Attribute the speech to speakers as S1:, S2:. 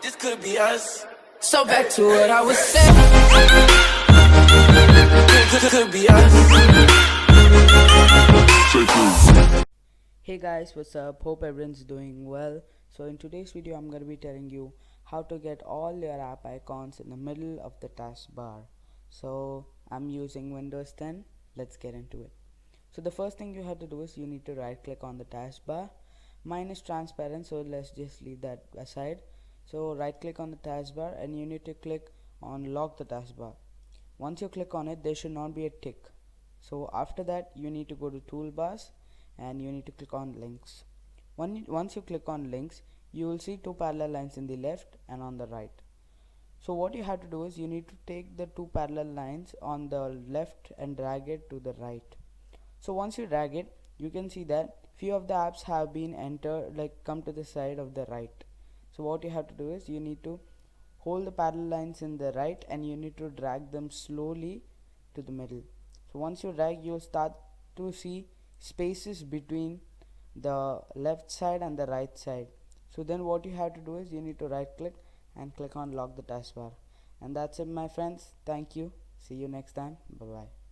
S1: This could be us. So back to what I was saying. Could be us.
S2: Hey guys, what's up? Hope everyone's doing well. So in today's video I'm going to be telling you how to get all your app icons in the middle of the taskbar. So I'm using Windows 10. Let's get into it. So the first thing you have to do is you need to right click on the taskbar. Mine is transparent, so let's just leave that aside. So right click on the taskbar and you need to click on lock the taskbar. Once you click on it, there should not be a tick. So after that you need to go to toolbars and you need to click on links. Once you click on links, you will see two parallel lines in the left and on the right. So what you have to do is you need to take the two parallel lines on the left and drag it to the right. So once you drag it, you can see that few of the apps have been entered, like come to the side of the right. So what you have to do is you need to hold the parallel lines in the right and you need to drag them slowly to the middle. So once you drag, you'll start to see spaces between the left side and the right side. So then what you have to do is you need to right click and click on lock the taskbar. And that's it, my friends. Thank you. See you next time. Bye bye.